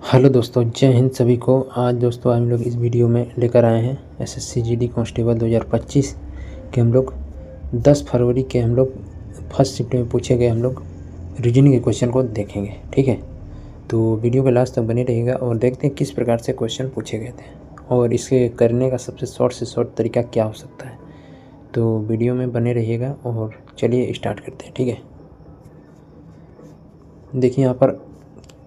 Hello दोस्तों, जय हिंद सभी को। आज दोस्तों हम लोग इस वीडियो में लेकर आए हैं एसएससी जीडी कांस्टेबल 2025 के हम लोग 10 फरवरी के हम लोग फर्स्ट शिफ्ट में पूछे गए हम लोग रीजनिंग के क्वेश्चन को देखेंगे। ठीक है, तो वीडियो के लास्ट तक बने रहिएगा और देखते हैं किस प्रकार से क्वेश्चन पूछे गए थे और इसके करने का सबसे शॉर्ट से शॉर्ट तरीका क्या हो सकता है। तो वीडियो में बने रहिएगा और चलिए स्टार्ट करते हैं। ठीक है, देखिए यहाँ पर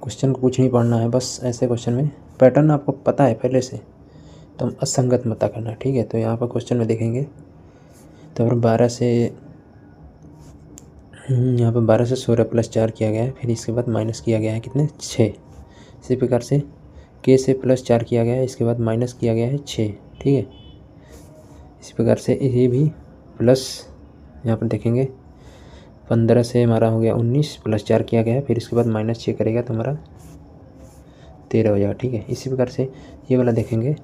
क्वेश्चन को कुछ नहीं पढ़ना है, बस ऐसे क्वेश्चन में पैटर्न आपको पता है पहले से, तो हम असंगत मत करना। ठीक है, तो यहाँ पर क्वेश्चन में देखेंगे तो अगर 12 से यहाँ पर 12 से 16 प्लस 4 किया गया है, फिर इसके बाद माइनस किया गया है कितने 6। इसी प्रकार से के से प्लस 4 किया गया है, इसके बाद माइनस किया गया है 6। ठीक है, इसी प्रकार से ये भी प्लस यहाँ पर देखेंगे 15 से हमारा हो गया 19 प्लस 4 किया गया है, फिर इसके बाद माइनस 6 करेगा तो हमारा 13 हो जाएगा। ठीक है, इसी प्रकार से ये वाला देखेंगे तो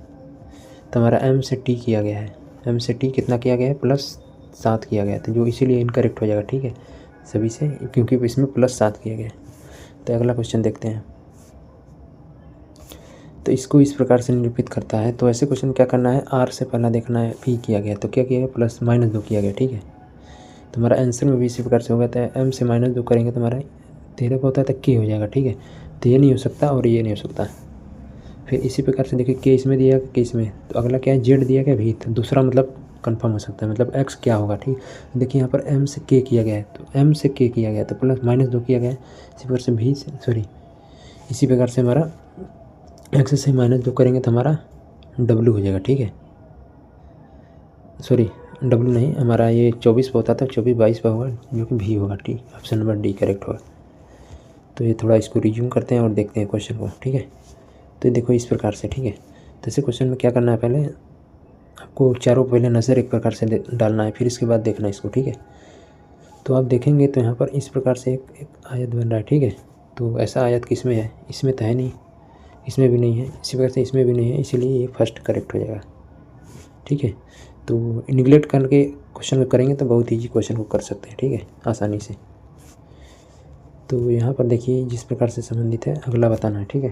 हमारा m से t किया गया है, m से t कितना किया गया है +7 किया गया है, तो जो इसीलिए इनकरेक्ट हो जाएगा। ठीक है, सभी से, क्योंकि इसमें +7 किया गया है। तो अगला क्वेश्चन देखते हैं, तो इसको इस प्रकार से निरूपित करता है। तो ऐसे क्वेश्चन क्या करना है, r से पहला देखना है p किया गया तो क्या किया गया +-2 किया गया। ठीक है, तो हमारा आंसर में भी इसी प्रकार से हो गया था, m से -2 करेंगे तो हमारा 13 का होता है तो k हो जाएगा। ठीक है, तो ये नहीं हो सकता और ये नहीं हो सकता। फिर इसी प्रकार से देखिए के इसमें दिया के इसमें, तो अगला क्या है जेड दिया गया भी, तो दूसरा मतलब कंफर्म हो सकता है, मतलब एक्स क्या होगा। ठीक, देखिए यहाँ पर m से k किया गया है, तो m से k किया गया तो +-2 किया गया है। इसी प्रकार से भी इसी प्रकार से हमारा x से -2 करेंगे तो हमारा w हो जाएगा। ठीक है, w नहीं, हमारा ये 24 पे होता था, 24 22 पे होगा जो कि भी होगा। ठीक, ऑप्शन नंबर डी करेक्ट होगा। तो ये थोड़ा इसको रिज्यूम करते हैं और देखते हैं क्वेश्चन को। ठीक है, तो देखो इस प्रकार से। ठीक है, तो ऐसे क्वेश्चन में क्या करना है, पहले आपको चारों पहले नज़र एक प्रकार से डालना है, फिर इसके बाद देखना है इसको। ठीक है, तो आप देखेंगे तो यहाँ पर इस प्रकार से एक आयत बन रहा है। ठीक है, तो ऐसा आयत किस में है, इसमें तो है नहीं, इसमें भी नहीं है, इसी प्रकार से इसमें भी नहीं है, इसीलिए ये फर्स्ट करेक्ट हो जाएगा। ठीक है, तो निगलेक्ट करके क्वेश्चन को करेंगे तो बहुत ईजी क्वेश्चन को कर सकते हैं। ठीक है, आसानी से। तो यहाँ पर देखिए जिस प्रकार से संबंधित है अगला बताना है। ठीक है,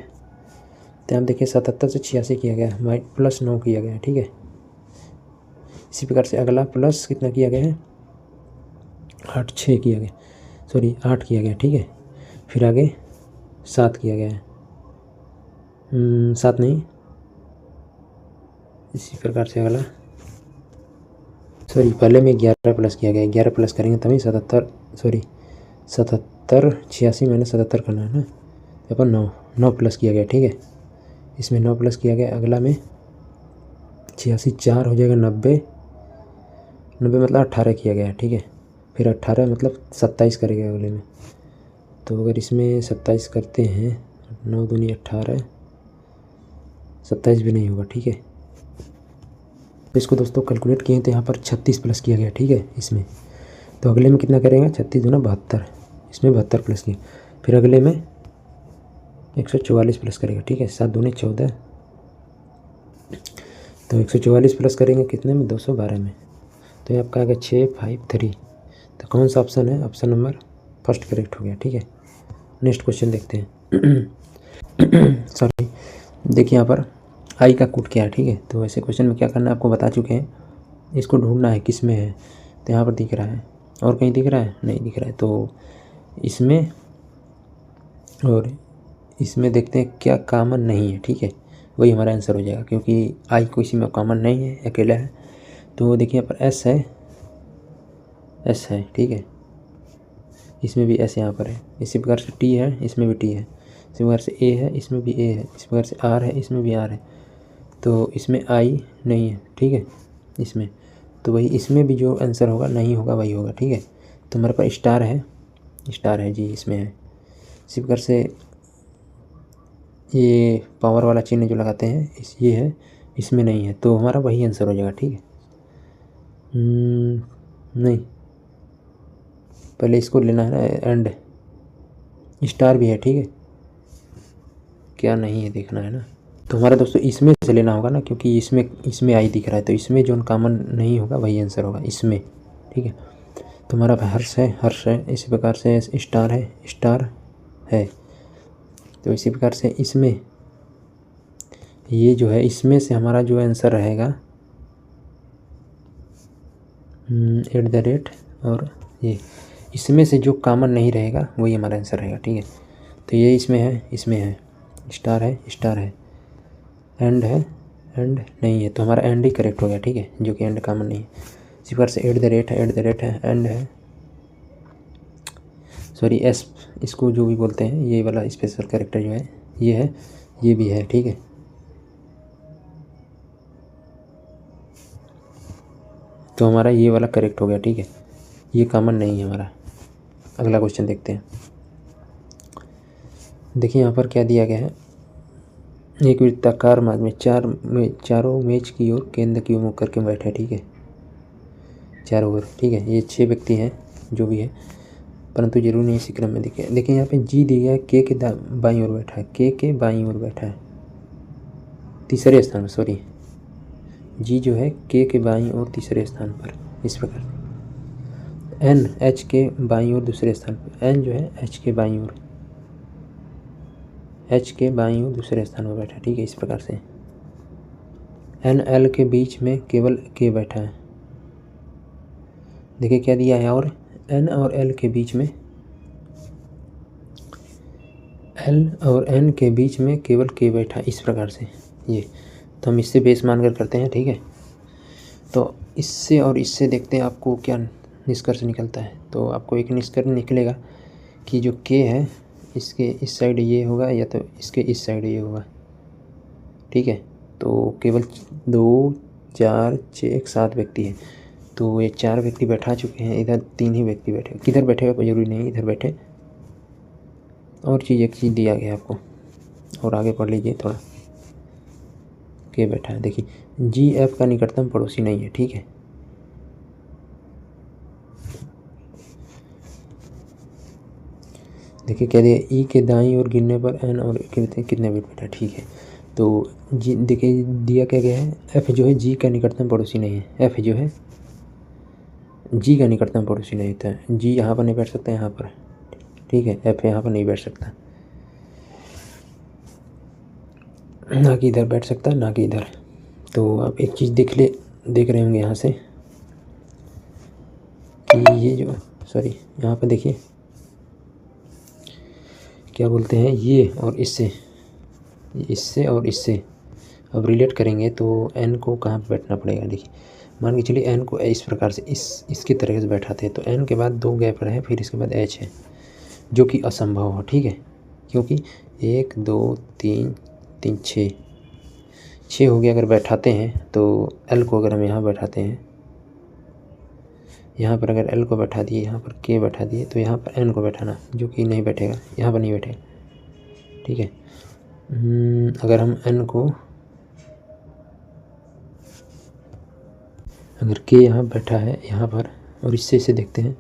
तो आप देखिए 77 से 86 किया गया है, +9 किया गया है। ठीक है, इसी प्रकार से अगला प्लस कितना किया गया है 8 6 किया गया, 8 किया गया। ठीक है, फिर आगे 7 किया गया है, 7 नहीं, इसी प्रकार से अगला पहले में 11 प्लस किया गया है, 11 प्लस करेंगे तभी 77 86 मैंने 77 करना है ना, यहाँ पर 9 प्लस किया गया। ठीक है, इसमें 9 प्लस किया गया, अगला में 86 4 हो जाएगा 90 मतलब 18 किया गया है। ठीक है, फिर 18 मतलब 27 करेगा अगले में, तो अगर इसमें 27 करते हैं 9 दूनी 18, 27 भी नहीं होगा। ठीक है, तो इसको दोस्तों कैलकुलेट किए तो यहाँ पर 36 प्लस किया गया। ठीक है, इसमें तो अगले में कितना करेगा 36 दूना 72, इसमें 72 प्लस किया, फिर अगले में 144 प्लस करेगा। ठीक है, 7 दूनी 14, तो 144 प्लस करेंगे कितने में 212 में, तो ये आपका आएगा 653। तो कौन सा ऑप्शन है, ऑप्शन नंबर फर्स्ट करेक्ट हो गया। ठीक है, नेक्स्ट क्वेश्चन देखते हैं। देखिए यहाँ पर आई का कोड क्या है। ठीक है, तो ऐसे क्वेश्चन में क्या करना है आपको बता चुके हैं, इसको ढूंढना है किस में है, तो यहाँ पर दिख रहा है और कहीं दिख रहा है नहीं दिख रहा है, तो इसमें और इसमें देखते हैं क्या कॉमन नहीं है। ठीक है, वही हमारा आंसर हो जाएगा, क्योंकि आई को इसी में कॉमन नहीं है, अकेला है। तो देखिए यहाँ पर एस है। ठीक है, इसमें भी एस यहाँ पर है, इसी प्रकार से टी है, इसमें भी टी है, इसी प्रकार से ए है, इसमें भी ए है, इसी प्रकार से आर है, इसमें भी आर है, तो इसमें आई नहीं है। ठीक है, इसमें तो वही इसमें भी जो आंसर होगा नहीं होगा वही होगा। ठीक है, तो हमारे पास स्टार है जी, इसमें है। इसी प्रकार से ये पावर वाला चिन्ह जो लगाते हैं ये है, इसमें नहीं है, तो हमारा वही आंसर हो जाएगा। ठीक है, नहीं, पहले इसको लेना है ना, एंड स्टार भी है। ठीक है, क्या नहीं है देखना है ना, तो हमारा दोस्तों इसमें से लेना होगा ना, क्योंकि इसमें आई दिख रहा है, तो इसमें जो कॉमन नहीं होगा वही आंसर होगा इसमें। ठीक है, तो हमारा हर्ष है, इसी प्रकार से स्टार है, तो इसी प्रकार से इसमें ये जो है, इसमें से हमारा जो आंसर रहेगा @ और ये इसमें से जो कॉमन नहीं रहेगा वही हमारा आंसर रहेगा, ठीक है। तो ये इसमें है, स्टार है, एंड है, एंड नहीं है, तो हमारा एंड ही करेक्ट हो गया, ठीक है, जो कि एंड कॉमन नहीं है। इसी प्रकार से @ है, एंड है, सॉरी एस, इसको जो भी बोलते हैं, ये वाला स्पेशल कैरेक्टर जो है ये है, ये भी है, ठीक है। तो हमारा ये वाला करेक्ट हो गया, ठीक है, ये कॉमन नहीं है हमारा। अगला क्वेश्चन देखते हैं। देखिए यहाँ पर क्या दिया गया है, एक वृत्ताकार मार्ग में चारों मेज की ओर केंद्र की ओर मुख करके बैठे, ठीक है, चारों ओर, ठीक है। ये 6 व्यक्ति हैं जो भी है, परंतु जरूरी नहीं इसी क्रम में। देखिए यहाँ पे जी दिया है, के बाईं ओर बैठा है, के बाईं ओर बैठा है, तीसरे स्थान पर, सॉरी, जी जो है के बाईं ओर तीसरे स्थान पर, इस प्रकार। एन एच के बाईं ओर दूसरे स्थान पर, एन जो है एच के बाईं ओर दूसरे स्थान पर बैठा है, ठीक है, इस प्रकार से। एन एल के बीच में केवल के बैठा है। देखिए क्या दिया है, और एन और एल के बीच में, एल और एन के बीच में केवल के बैठा, इस प्रकार से। ये तो हम इससे बेस मानकर करते हैं, ठीक है। तो इससे और इससे देखते हैं आपको क्या निष्कर्ष निकलता है। तो आपको एक निष्कर्ष निकलेगा कि जो के है इसके इस साइड ये होगा, या तो इसके इस साइड ये होगा, ठीक है। तो केवल 2, 4, 6, 7 व्यक्ति हैं, तो ये 4 व्यक्ति बैठा चुके हैं, इधर 3 ही व्यक्ति बैठे। किधर बैठेगा कोई ज़रूरी नहीं, इधर बैठे। और एक चीज़ दिया गया आपको, और आगे पढ़ लीजिए थोड़ा। के बैठा है, देखिए जी एफ का निकटतम पड़ोसी नहीं है, ठीक है। देखिए क्या दिया, ई के दाईं ओर गिरने पर एन और कितने बिट बैठा, ठीक है। तो जी देखिए दिया क्या गया है, एफ जो है जी का निकटतम पड़ोसी नहीं है, एफ जो है जी का निकटतम पड़ोसी नहीं होता है। जी यहाँ पर नहीं बैठ सकता, यहाँ पर, ठीक है, एफ यहाँ पर नहीं बैठ सकता, ना कि इधर बैठ सकता है, ना कि इधर। तो आप एक चीज़ देख रहे होंगे यहाँ से कि ये जो, सॉरी, यहाँ पर देखिए क्या बोलते हैं, ये और इससे और इससे अब रिलेट करेंगे तो एन को कहाँ पर बैठना पड़ेगा। देखिए मान के चलिए एन को इस प्रकार से इसकी तरह से बैठाते हैं, तो एन के बाद 2 गैप रहे, फिर इसके बाद एच है, जो कि असंभव हो, ठीक है, क्योंकि 1 2 3 3 6 हो गया। अगर बैठाते हैं तो एल को अगर हम यहाँ बैठाते हैं, यहाँ पर अगर एल को बैठा दिए, यहाँ पर के बैठा दिए, तो यहाँ पर एन को बैठाना, जो कि नहीं बैठेगा, यहाँ पर नहीं बैठेगा, ठीक है। अगर हम एन को, अगर के यहाँ बैठा है यहाँ पर, और इससे देखते हैं,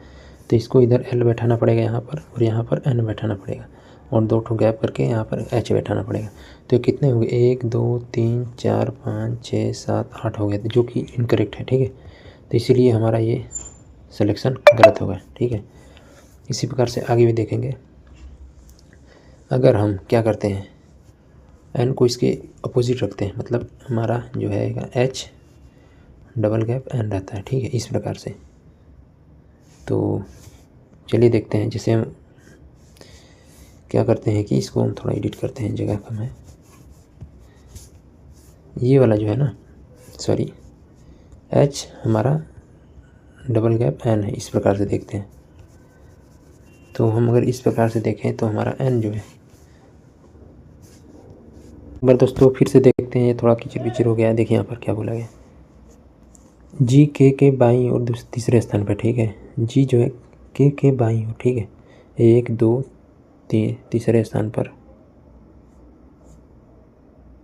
तो इसको इधर एल बैठाना पड़ेगा यहाँ पर, और यहाँ पर एन बैठाना पड़ेगा, और 2 ठो गैप करके यहाँ पर एच बैठाना पड़ेगा। तो कितने हो गए, 1 2 3 4 5 6 7 8 हो गए, जो कि इनकरेक्ट है, ठीक है। तो इसीलिए हमारा ये सिलेक्शन गलत होगा, ठीक है। इसी प्रकार से आगे भी देखेंगे। अगर हम क्या करते हैं, एन को इसके अपोजिट रखते हैं, मतलब हमारा जो है एच डबल गैप एन रहता है, ठीक है, इस प्रकार से। तो चलिए देखते हैं, जैसे हम क्या करते हैं कि इसको हम थोड़ा एडिट करते हैं, जगह कम है। ये वाला जो है ना, सॉरी, एच हमारा डबल गैप एन है, इस प्रकार से देखते हैं। तो हम अगर इस प्रकार से देखें तो हमारा एन जो है, एक बार दोस्तों फिर से देखते हैं, ये थोड़ा किचर हो गया है। देखिए यहाँ पर क्या बोला गया, जी के बाईं और तीसरे स्थान पर, ठीक है। जी जो है के बाईं ओर, ठीक है, 1 2 3 तीसरे स्थान पर।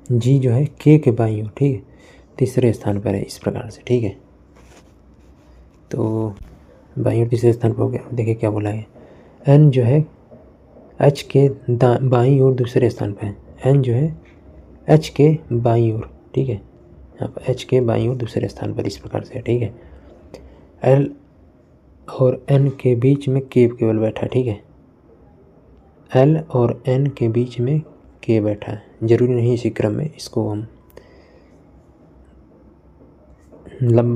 जी जो है के बाईं ओर, ठीक है, तीसरे स्थान पर है, इस प्रकार से, ठीक है। तो बाईं ओर तीसरे स्थान पर हो गया। देखिए क्या बोला है, एन जो है एच के बाईं ओर दूसरे स्थान पर है, एन जो है एच के बाईं ओर, ठीक है, यहाँ पर एच के बाईं ओर दूसरे स्थान पर, इस प्रकार से है, ठीक है। एल और एन के बीच में के केवल बैठा, ठीक है, एल और एन के बीच में के बैठा है, ज़रूरी नहीं इसी क्रम में, इसको हम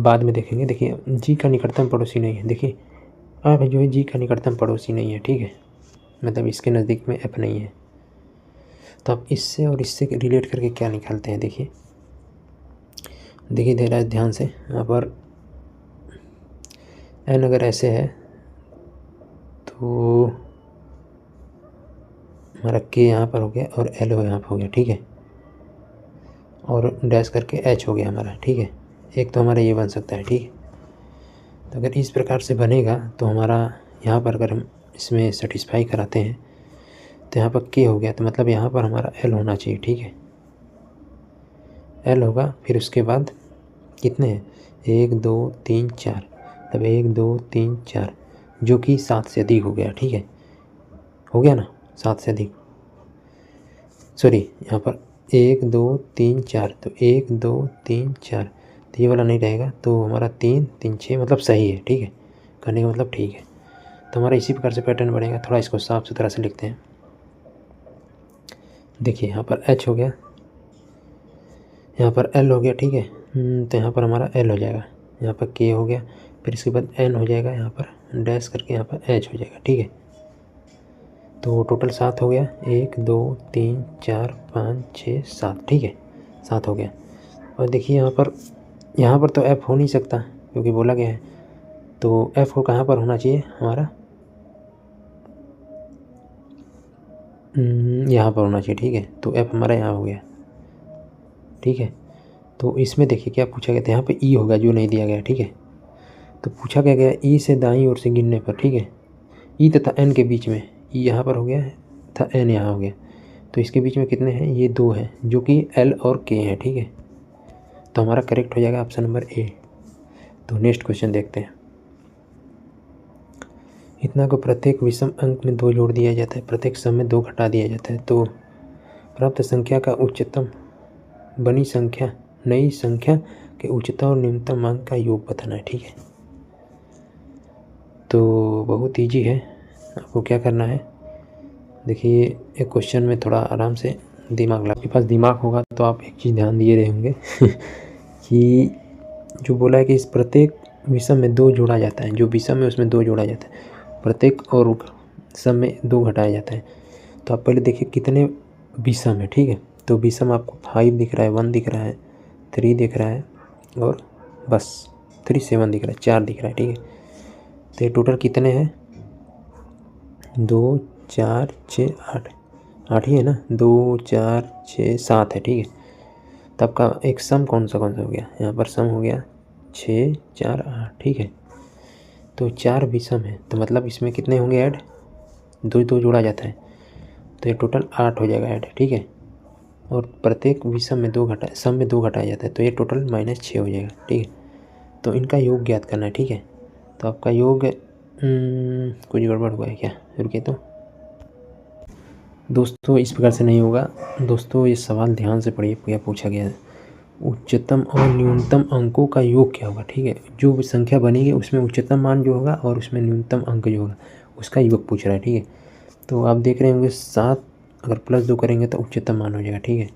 बाद में देखेंगे। देखिए जी का निकटतम पड़ोसी नहीं है, देखिए आप जो है जी का निकटतम पड़ोसी नहीं है, ठीक है, मतलब इसके नज़दीक में एफ नहीं है। तो आप इससे और इससे रिलेट करके क्या निकालते हैं, देखिए दे रहा है ध्यान से। यहाँ पर एन अगर ऐसे है तो हमारा के यहाँ पर हो गया और एल यहाँ पर हो गया, ठीक है, और डैश करके एच हो गया हमारा, ठीक है। एक तो हमारा ये बन सकता है, ठीक है। तो अगर इस प्रकार से बनेगा तो हमारा यहाँ पर अगर हम इसमें सेटिस्फाई कराते हैं तो यहाँ पर के हो गया, तो मतलब यहाँ पर हमारा एल होना चाहिए, ठीक है, एल होगा। फिर उसके बाद कितने हैं, 1 2 3 4, तब 1 2 3 4 जो कि 7 से अधिक हो गया, ठीक है, हो गया ना 7 से अधिक, सॉरी यहाँ पर 1 2 3 4, तो 1 2 3 4, तो ये वाला नहीं रहेगा, तो हमारा 3 3 6 मतलब सही है, ठीक है, करने का मतलब ठीक है। तो हमारा इसी प्रकार से पैटर्न बनेगा। थोड़ा इसको साफ सुथरा से लिखते हैं। देखिए यहाँ पर एच हो गया, यहाँ पर एल हो गया, ठीक है, तो यहाँ पर हमारा एल हो जाएगा, यहाँ पर के हो गया, फिर इसके बाद एन हो जाएगा, यहाँ पर डैश करके यहाँ पर एच हो जाएगा, ठीक है। तो टोटल 7 हो गया, 1 2 3 4 5 6 7, ठीक है, 7 हो गया। और देखिए यहाँ पर तो एफ हो नहीं सकता क्योंकि बोला गया है, तो एफ को कहाँ पर होना चाहिए हमारा, यहाँ पर होना चाहिए, ठीक है। तो एफ हमारा यहाँ हो गया, ठीक है। तो इसमें देखिए क्या पूछा गया था, यहाँ पे ई होगा जो नहीं दिया गया, ठीक है। तो पूछा क्या गया, ई से दाईं ओर से गिनने पर, ठीक है, ई तथा एन के बीच में, ई यहाँ पर हो गया था, एन यहाँ हो गया, तो इसके बीच में कितने हैं, ये 2 हैं जो कि एल और के हैं, ठीक है। तो हमारा करेक्ट हो जाएगा ऑप्शन नंबर ए। तो नेक्स्ट क्वेश्चन देखते हैं। इतना को प्रत्येक विषम अंक में 2 जोड़ दिया जाता है, प्रत्येक सम में 2 घटा दिया जाता है, तो प्राप्त संख्या का उच्चतम बनी संख्या नई संख्या के उच्चतम और न्यूनतम अंक का योग बताना है, ठीक है। तो बहुत ईजी है, आपको क्या करना है, देखिए एक क्वेश्चन में थोड़ा आराम से दिमाग लगा, आपके पास दिमाग होगा तो आप एक चीज़ ध्यान दिए रहे होंगे कि जो बोला है कि इस प्रत्येक विषम में 2 जोड़ा जाता है, जो विषम है उसमें 2 जोड़ा जाता है, प्रत्येक और सम में 2 घटाया जाता है। तो आप पहले देखिए कितने विषम है, ठीक है। तो विषम आपको 5 दिख रहा है, 1 दिख रहा है, 3 दिख रहा है और बस 3 7 दिख रहा है, 4 दिख रहा है, ठीक है। तो ये टोटल कितने हैं, 2 4 6 8, 8 ही है ना, 2 4 6 7 है, ठीक है। तो आपका एक सम कौन सा हो गया, यहाँ पर सम हो गया 6 4 8, ठीक है। तो 4 विषम है, तो मतलब इसमें कितने होंगे ऐड, 2 2 जोड़ा जाता है, तो ये टोटल 8 हो जाएगा ऐड, ठीक है। और प्रत्येक विषम में 2 घटा, सम में 2 घटाया जाता है, तो ये टोटल -6 हो जाएगा, ठीक है। तो इनका योग ज्ञात करना है, ठीक है। तो आपका योग कुछ गड़बड़ हुआ है क्या, रुकिए। तो दोस्तों इस प्रकार से नहीं होगा दोस्तों, ये सवाल ध्यान से पढ़िए, क्या पूछा गया है, उच्चतम और न्यूनतम अंकों का योग क्या होगा, ठीक है। जो संख्या बनेगी उसमें उच्चतम मान जो होगा और उसमें न्यूनतम अंक जो होगा उसका योग पूछ रहा है, ठीक है। तो आप देख रहे होंगे 7 अगर +2 करेंगे तो उच्चतम मान हो जाएगा, ठीक है।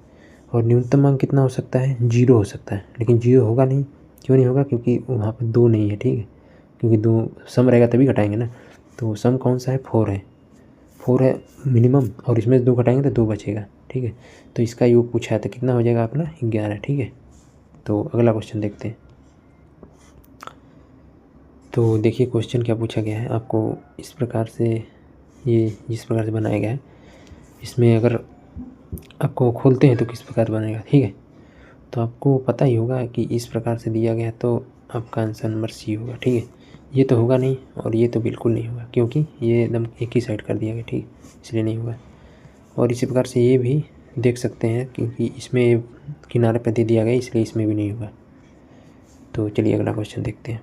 और न्यूनतम अंक कितना हो सकता है, 0 हो सकता है, लेकिन 0 होगा नहीं, क्यों नहीं होगा, क्योंकि वहाँ पर 2 नहीं है, ठीक है, क्योंकि 2 सम रहेगा तभी घटाएंगे ना। तो सम कौन सा है, 4 है मिनिमम, और इसमें 2 घटाएंगे तो 2 बचेगा, ठीक है। तो इसका योग पूछा है, तो कितना हो जाएगा अपना 11, ठीक है। तो अगला क्वेश्चन देखते हैं। तो देखिए क्वेश्चन क्या पूछा गया है आपको, इस प्रकार से ये जिस प्रकार से बनाया गया है, इसमें अगर आपको खोलते हैं तो किस प्रकार बनेगा, ठीक है। तो आपको पता ही होगा कि इस प्रकार से दिया गया, तो आपका आंसर नंबर सी होगा, ठीक है। ये तो होगा नहीं और ये तो बिल्कुल नहीं होगा, क्योंकि ये एकदम एक ही साइड कर दिया गया, ठीक, इसलिए नहीं होगा। और इसी प्रकार से ये भी देख सकते हैं क्योंकि इसमें किनारे पर दे दिया गया, इसलिए इसमें भी नहीं होगा। तो चलिए अगला क्वेश्चन देखते हैं।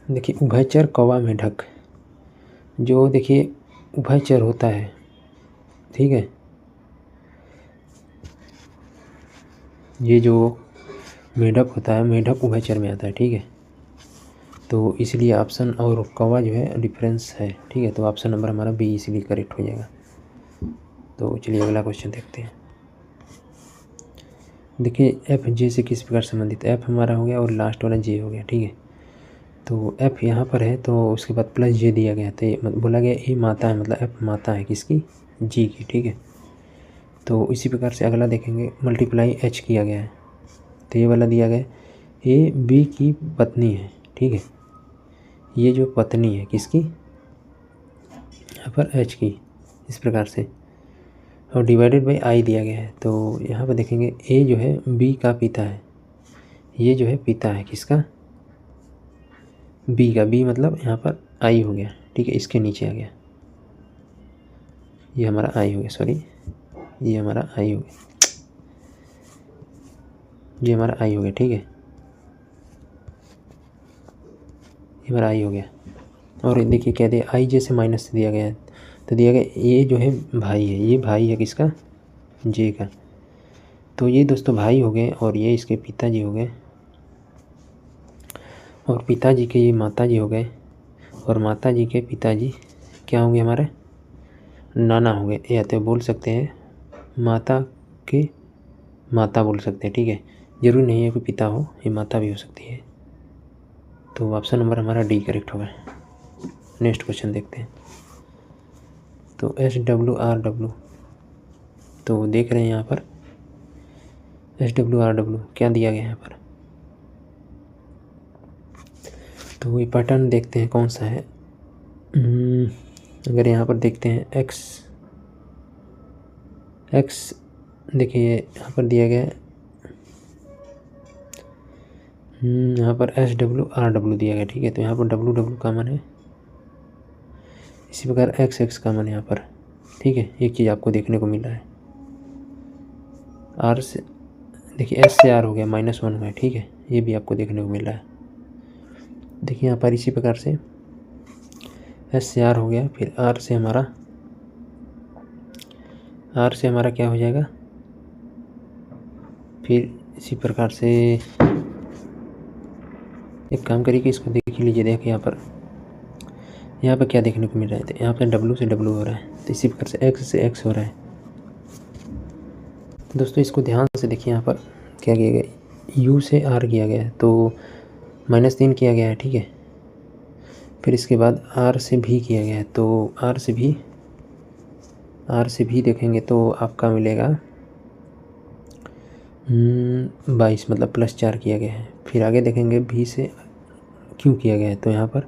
देखिए उभयचर कौवा मेढक, जो देखिए उभयचर होता है, ठीक है, ये जो मेढक होता है, मेढक उभयचर में आता है, ठीक है। तो इसलिए ऑप्शन और कौवा जो है डिफरेंस है, ठीक है। तो ऑप्शन नंबर हमारा बी इसलिए करेक्ट हो जाएगा। तो चलिए अगला क्वेश्चन देखते हैं। देखिए एफ जे से किस प्रकार संबंधित, एफ हमारा हो गया और लास्ट वाला जे हो गया, ठीक है। तो एफ यहाँ पर है तो उसके बाद प्लस जे दिया गया, तो ये बोला गया ए माता है, मतलब एफ माता है किसकी, जी की, ठीक है। तो इसी प्रकार से अगला देखेंगे, मल्टीप्लाई एच किया गया है, तो ये वाला दिया गया ए बी की पत्नी है, ठीक है। ये जो पत्नी है किसकी, यहाँ पर एच की, इस प्रकार से, और डिवाइडेड बाई आई दिया गया है। तो यहाँ पर देखेंगे ए जो है बी का पिता है, ये जो है पिता है किसका, बी का, बी मतलब यहाँ पर आई हो गया, ठीक है, इसके नीचे आ गया, ये हमारा आई हो गया, सॉरी ये हमारा आई हो गया, ये हमारा आई हो गया, ठीक है, ये हमारा आई हो गया। और देखिए क्या दिया, आई जैसे माइनस दिया गया है, तो दिया गया ये जो है भाई है, ये भाई है किसका, जे का। तो ये दोस्तों भाई हो गए और ये इसके पिताजी हो गए, और पिताजी के ये माताजी हो गए, और माताजी के पिताजी क्या होंगे हमारे, नाना हो गए, या तो बोल सकते हैं माता के माता बोल सकते हैं, ठीक है। जरूरी नहीं है कि पिता हो, ये माता भी हो सकती है। तो ऑप्शन नंबर हमारा डी करेक्ट होगा। नेक्स्ट क्वेश्चन देखते हैं। तो SWRW, तो देख रहे हैं यहाँ पर SWRW क्या दिया गया है यहाँ पर, तो ये पैटर्न देखते हैं कौन सा है। अगर यहाँ पर देखते हैं एक्स देखिए यहाँ पर दिया गया है, यहाँ पर SWRW दिया गया, ठीक है। तो यहाँ पर WW कॉमन है, इसी प्रकार XX कॉमन है यहाँ पर, ठीक है। एक चीज़ आपको देखने को मिल रहा है, R से देखिए S से R हो गया, -1 हुआ है, ठीक है, ये भी आपको देखने को मिल रहा है। देखिए यहाँ पर इसी प्रकार से S से R हो गया, फिर R से हमारा क्या हो जाएगा, फिर इसी प्रकार से एक काम करिए कि इसको देख लीजिए। देखिए यहाँ पर क्या देखने को मिल रहा है, तो यहाँ पर W से W हो रहा है, तो इसी प्रकार से X से X हो रहा है। तो दोस्तों इसको ध्यान से देखिए, यहाँ पर क्या किया गया, U से R किया गया है, तो -3 किया गया है, ठीक है। फिर इसके बाद R से भी किया गया है, तो R से भी देखेंगे तो आपका मिलेगा 22, मतलब +4 किया गया है। फिर आगे देखेंगे V से Q किया गया है, तो यहाँ पर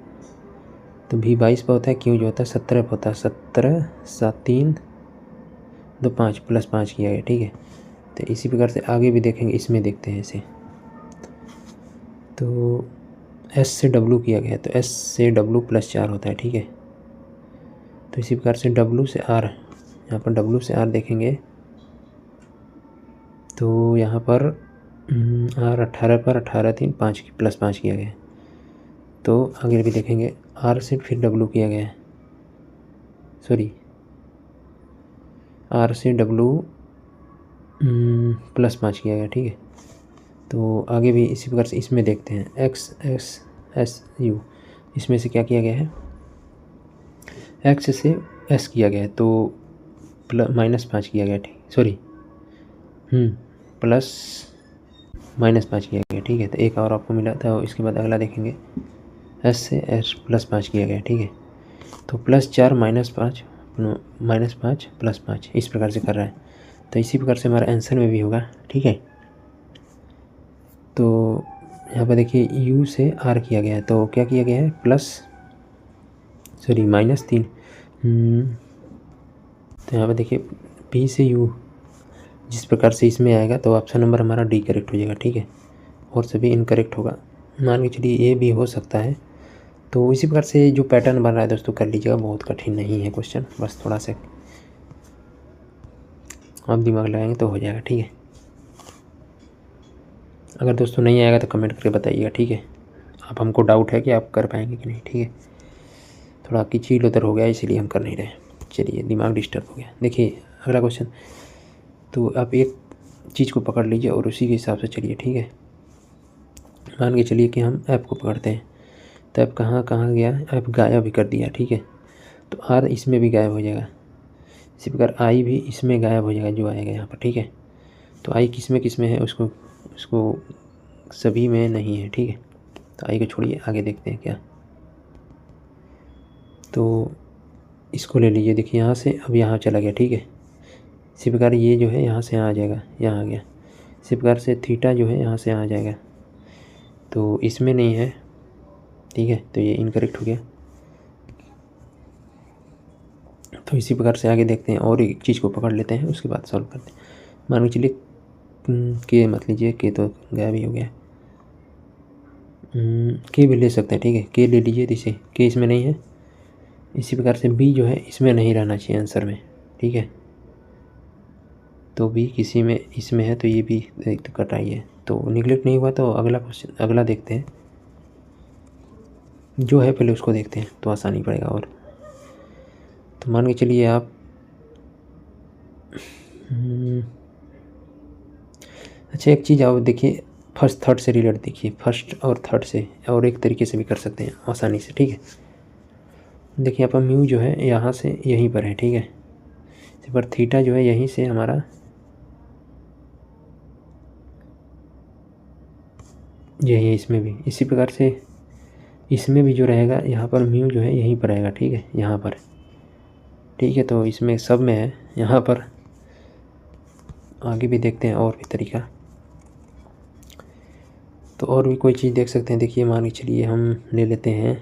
तो V 22 पर होता है, Q जो होता है 17 पर होता है, 17 7 3 2 5 +5 किया गया, ठीक है। तो इसी प्रकार से आगे भी देखेंगे, इसमें देखते हैं इसे, तो S से W किया गया है, तो S से W +4 होता है, ठीक है। तो इसी प्रकार से W से R, यहाँ पर W से R देखेंगे तो यहाँ पर R 18 पर 18 3 5 +5 किया गया है। तो आगे भी देखेंगे R से फिर W किया गया है, सॉरी R से W +5 किया गया, ठीक है। तो आगे भी इसी प्रकार से इसमें देखते हैं XSSU, इसमें से क्या किया गया है, X से S किया गया है, तो -5 किया गया, ठीक, सॉरी +-5 किया गया, ठीक है। तो एक और आपको मिला था। इसके बाद अगला देखेंगे S से S +5 किया गया, ठीक है। तो +4 -5 -5 +5 इस प्रकार से कर रहा है। तो इसी प्रकार से हमारा आंसर में भी होगा, ठीक है। तो यहाँ पर देखिए U से R किया गया है, तो क्या किया गया है, -3। तो यहाँ पर देखिए P से U जिस प्रकार से इसमें आएगा, तो ऑप्शन नंबर हमारा डी करेक्ट हो जाएगा, ठीक है। और सभी इनकरेक्ट होगा, मान के चलिए ये भी हो सकता है। तो इसी प्रकार से जो पैटर्न बन रहा है दोस्तों, कर लीजिएगा, बहुत कठिन नहीं है क्वेश्चन, बस थोड़ा सा आप दिमाग लगाएंगे तो हो जाएगा, ठीक है। अगर दोस्तों नहीं आएगा तो कमेंट करके बताइएगा, ठीक है। आप हमको डाउट है कि आप कर पाएंगे कि नहीं, ठीक है। थोड़ा किचील उधर हो गया, इसलिए हम कर नहीं रहे, चलिए दिमाग डिस्टर्ब हो गया। देखिए अगला क्वेश्चन, तो आप एक चीज़ को पकड़ लीजिए और उसी के हिसाब से चलिए, ठीक है। मान के चलिए कि हम ऐप को पकड़ते हैं, तो ऐप कहाँ गया, ऐप गायब भी कर दिया, ठीक है। तो R इसमें भी गायब हो जाएगा, इसी प्रकार आई भी इसमें गायब हो जाएगा जो आएगा यहाँ पर, ठीक है। तो आई किस में है, उसको सभी में नहीं है, ठीक है। तो आई को छोड़िए, आगे देखते हैं क्या। तो इसको ले लीजिए, देखिए यहाँ से अब यहाँ चला गया, ठीक है। इसी प्रकार ये जो है यहाँ से यहाँ आ जाएगा, यहाँ आ गया। इसी प्रकार से थीटा जो है यहाँ से यहाँ आ जाएगा, तो इसमें नहीं है, ठीक है। तो ये इनकरेक्ट हो गया। तो इसी प्रकार से आगे देखते हैं और एक चीज़ को पकड़ लेते हैं, उसके बाद सॉल्व करते हैं। मान के चलिए के मत लीजिए, के तो गायब ही हो गया। के भी ले सकते हैं, ठीक है। के ले लीजिए, इसे के इसमें नहीं है। इसी प्रकार से बी जो है इसमें नहीं रहना चाहिए आंसर में, ठीक है। तो बी किसी में इसमें है, तो ये भी तो कटाइए। तो निगलेक्ट नहीं हुआ, तो अगला क्वेश्चन अगला देखते हैं जो है, पहले उसको देखते हैं तो आसानी पड़ेगा। और तो मान के चलिए आप अच्छा एक चीज़ आप देखिए, फर्स्ट थर्ड से रिलेटेड देखिए, फर्स्ट और थर्ड से और एक तरीके से भी कर सकते हैं आसानी से, ठीक है। देखिए आप म्यू जो है यहाँ से यहीं पर है, ठीक है। इस पर थीटा जो है यहीं से हमारा यही है, इसमें भी इसी प्रकार से इसमें भी जो रहेगा यहाँ पर म्यू जो है यहीं पर रहेगा, ठीक है, यहाँ पर, ठीक है। तो इसमें सब में है, यहाँ पर आगे भी देखते हैं और भी तरीका। तो और भी कोई चीज़ देख सकते हैं। देखिए मान के चलिए हम ले लेते हैं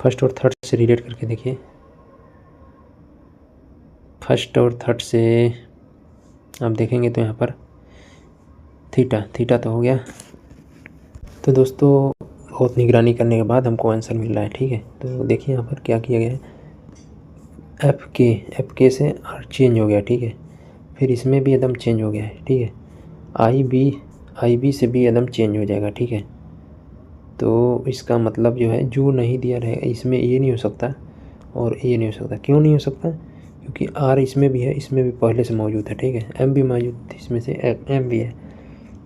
फर्स्ट और थर्ड से रिलेट करके, देखिए फर्स्ट और थर्ड से आप देखेंगे तो यहाँ पर थीटा तो हो गया। तो दोस्तों बहुत निगरानी करने के बाद हमको आंसर मिल रहा है, ठीक है। तो देखिए यहाँ पर क्या किया गया है, एफ के से आर चेंज हो गया, ठीक है। फिर इसमें भी एकदम चेंज हो गया है, ठीक है। आई बी से भी एकदम चेंज हो जाएगा, ठीक है। तो इसका मतलब जो है जो नहीं दिया रहेगा इसमें ये नहीं हो सकता और ये नहीं हो सकता। क्यों नहीं हो सकता? क्योंकि आर इसमें भी है, इसमें भी पहले से मौजूद है, ठीक है। एम भी मौजूद, इसमें से एम भी है,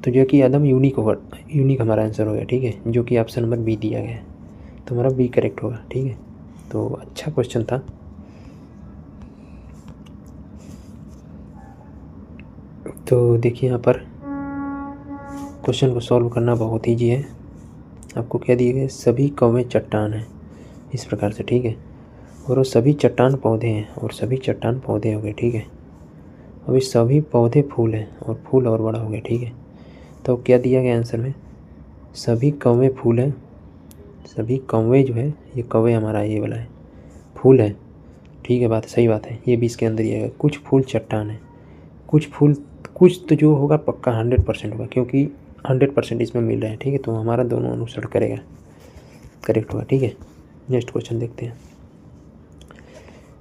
तो जो कि एकदम यूनिक हमारा आंसर हो गया, ठीक है। जो कि ऑप्शन नंबर बी दिया गया है, तो हमारा बी करेक्ट होगा, ठीक है। तो अच्छा क्वेश्चन था। तो देखिए यहाँ पर क्वेश्चन को सॉल्व करना बहुत ईजी है। आपको क्या दिए गए, सभी कौवे चट्टान हैं, इस प्रकार से, ठीक है। और वो सभी चट्टान पौधे हैं और सभी चट्टान पौधे हो गए, ठीक है। अभी सभी पौधे फूल हैं और फूल और बड़ा हो गया, ठीक है। तो क्या दिया गया आंसर में, सभी कौवे फूल हैं, सभी कौवे जो है ये कौवे हमारा ये वाला है, फूल है, ठीक है। बात सही बात है, ये भी इसके अंदर ही आएगा। कुछ फूल चट्टान है, कुछ तो जो होगा पक्का 100% होगा, क्योंकि 100% इसमें मिल रहा है, ठीक है। तो हमारा दोनों अनुसरण करेगा, करेक्ट होगा, ठीक है। नेक्स्ट क्वेश्चन देखते हैं।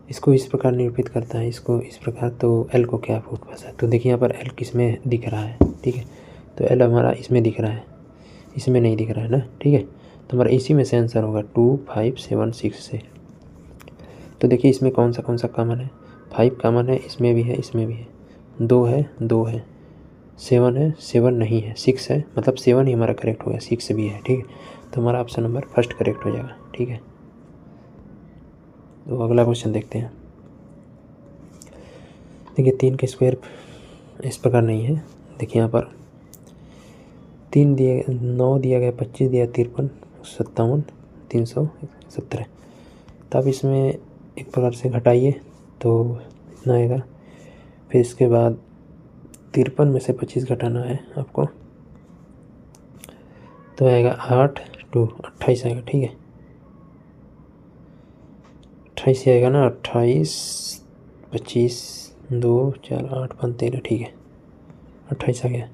इसको इस प्रकार निरूपित करता है, इसको इस प्रकार। तो एल को क्या फूट भाषा है, तो देखिए यहाँ पर एल किस में दिख रहा है, ठीक है। तो एल हमारा इसमें दिख रहा है, इसमें नहीं दिख रहा है ना, ठीक है। तो हमारा इसी में से आंसर होगा 2 5 7 6 से। तो देखिए इसमें कौन सा कॉमन है, 5 कॉमन है, इसमें भी है, इसमें भी है, 2 है, 7 है, 7 नहीं है, 6 है, मतलब 7 ही हमारा करेक्ट हो गया, 6 भी है, ठीक है। तो हमारा ऑप्शन नंबर फर्स्ट करेक्ट हो जाएगा, ठीक है। तो अगला क्वेश्चन देखते हैं। देखिए 3 के स्क्वायर इस प्रकार नहीं है। देखिए यहाँ पर 3 दिए, 9 दिया गया, 25 दिया, 53, 57, 317। तब इसमें एक प्रकार से घटाइए तो इतना आएगा। फिर इसके बाद 53 में से 25 घटाना है आपको, तो आएगा 8 2 28 आएगा, ठीक है। 28 आएगा ना, 28 25 2 4 8 5 13, ठीक है, 28 आ गया।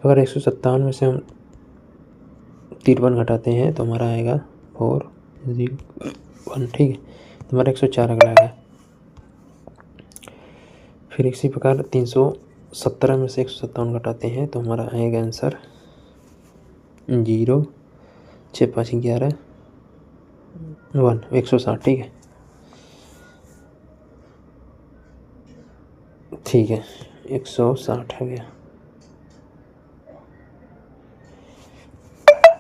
अगर 157 में से हम 53 घटाते हैं तो हमारा आएगा 4 0 1, ठीक है। तो हमारा 104 अगला आएगा। फिर इसी प्रकार 317 में से 157 घटाते हैं तो हमारा आएगा आंसर 0 6 5 11 1 160, ठीक है, ठीक है। 160 आ गया।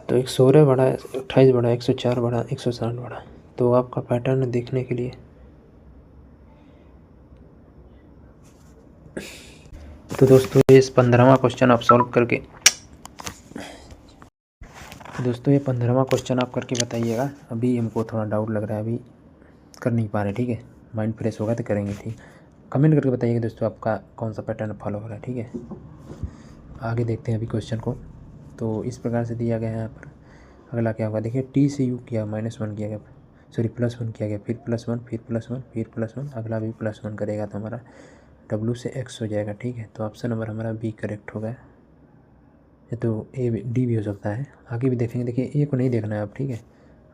तो 116 बड़ा, 28 बड़ा, 104 बड़ा, 160 बड़ा, तो आपका पैटर्न देखने के लिए तो दोस्तों इस 15वां क्वेश्चन आप सॉल्व करके तो दोस्तों ये 15वां क्वेश्चन आप करके बताइएगा। अभी हमको थोड़ा डाउट लग रहा है, अभी कर नहीं पा रहे, ठीक है। माइंड फ्रेश होगा तो करेंगे, ठीक। कमेंट करके बताइएगा दोस्तों आपका कौन सा पैटर्न फॉलो हो रहा है, ठीक है। आगे देखते हैं अभी क्वेश्चन को। तो इस प्रकार से दिया गया है यहाँ पर। अगला क्या होगा देखिए, टी से यू किया, -1 किया गया, सॉरी +1 किया गया, फिर +1, फिर +1, फिर +1, अगला भी +1 करेगा तो हमारा W से X हो जाएगा, ठीक है। तो ऑप्शन नंबर हमारा बी करेक्ट होगा। ये तो ए डी भी हो सकता है। आगे भी देखेंगे, देखिए ए को नहीं देखना है अब, ठीक है।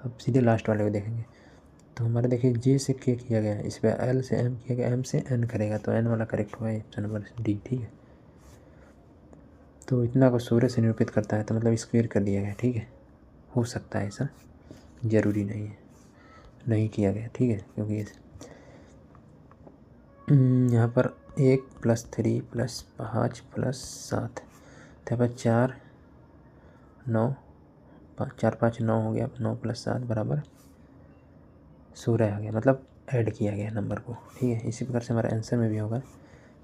अब सीधे लास्ट वाले को देखेंगे। तो हमारा देखिए जे से के किया गया है, इस पर एल से एम किया गया, एम से एन करेगा तो एन वाला करेक्ट हुआ है ऑप्शन नंबर डी, ठीक है। तो इतना को सूर्य से निरूपित करता है तो मतलब स्क्वायर कर दिया गया, ठीक है। हो सकता है ऐसा, ज़रूरी नहीं है, नहीं किया गया, ठीक है। क्योंकि यहाँ पर 1 + 3 + 5 + 7 तो यहाँ पर 4 9 4 5 9 हो गया, 9 + 7 = 16 आ गया, मतलब ऐड किया गया नंबर को, ठीक है। इसी प्रकार से हमारा आंसर में भी होगा।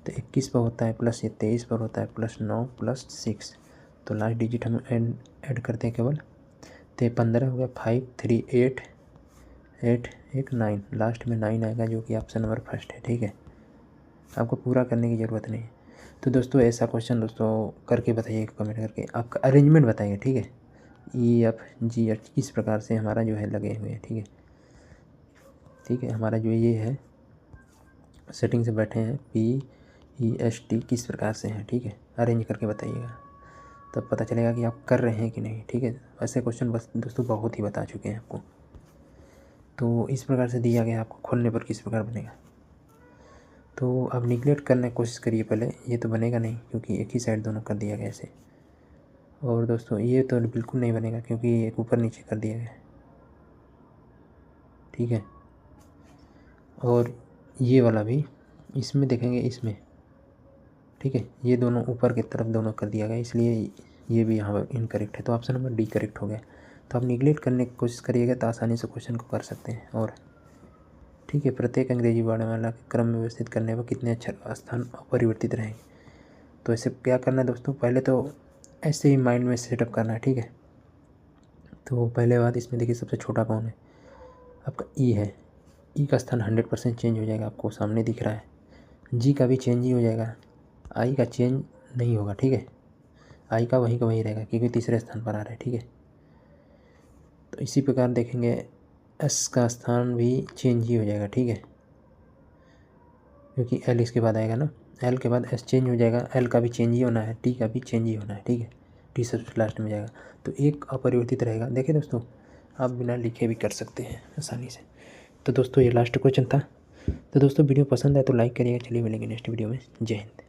तो 21 पर होता है प्लस, ये 23 पर होता है +9 + 6, तो लास्ट डिजिट हम ऐड करते हैं केवल। तो ये 15 हो गया, 5 3 8 8 1 9, लास्ट में 9 आएगा जो कि ऑप्शन नंबर फर्स्ट है, ठीक है। आपको पूरा करने की ज़रूरत नहीं है। तो दोस्तों ऐसा क्वेश्चन दोस्तों करके बताइए, कमेंट करके आपका अरेंजमेंट बताइए, ठीक है। EFGH किस प्रकार से हमारा जो है लगे हुए हैं, ठीक है, ठीक है। हमारा जो ये है सेटिंग से बैठे हैं, PEST किस प्रकार से हैं, ठीक है। अरेंज करके बताइएगा, तब पता चलेगा कि आप कर रहे हैं कि नहीं, ठीक है। ऐसे क्वेश्चन बस दोस्तों बहुत ही बता चुके हैं आपको। तो इस प्रकार से दिया गया, आपको खोलने पर किस प्रकार बनेगा। तो अब निगलेक्ट करने की कोशिश करिए पहले, ये तो बनेगा नहीं क्योंकि एक ही साइड दोनों कर दिया गया ऐसे। और दोस्तों ये तो बिल्कुल नहीं बनेगा क्योंकि एक ऊपर नीचे कर दिया गया, ठीक है। और ये वाला भी इसमें देखेंगे, इसमें, ठीक है, ये दोनों ऊपर की तरफ दोनों कर दिया गया, इसलिए ये भी यहाँ पर इनकरेक्ट है। तो ऑप्शन नंबर डी करेक्ट हो गया। तो आप निगलेक्ट करने की कोशिश करिएगा तो आसानी से क्वेश्चन को कर सकते हैं। और ठीक है, प्रत्येक अंग्रेजी वर्णमाला के क्रम में व्यवस्थित करने पर कितने अक्षर स्थान अपरिवर्तित रहेंगे। तो ऐसे क्या करना है दोस्तों, पहले तो ऐसे ही माइंड में सेटअप करना है, ठीक है। तो पहले बात इसमें देखिए, सबसे छोटा कौन है, आपका ई है। ई का स्थान 100% चेंज हो जाएगा, आपको सामने दिख रहा है। जी का भी चेंज ही हो जाएगा, आई का चेंज नहीं होगा, ठीक है। आई का वहीं रहेगा क्योंकि तीसरे स्थान पर आ रहा है, ठीक है। तो इसी प्रकार देखेंगे एस का स्थान भी चेंज ही हो जाएगा, ठीक है, क्योंकि एल इसके बाद आएगा ना, एल के बाद एस चेंज हो जाएगा, एल का भी चेंज ही होना है, टी का भी चेंज ही होना है, ठीक है। टी सबसे लास्ट में जाएगा तो एक अपरिवर्तित रहेगा। देखिए दोस्तों, आप बिना लिखे भी कर सकते हैं आसानी से। तो दोस्तों ये लास्ट क्वेश्चन था। तो दोस्तों वीडियो पसंद आए तो लाइक करिएगा। चलिए मिलेंगे नेक्स्ट वीडियो में। जय हिंद।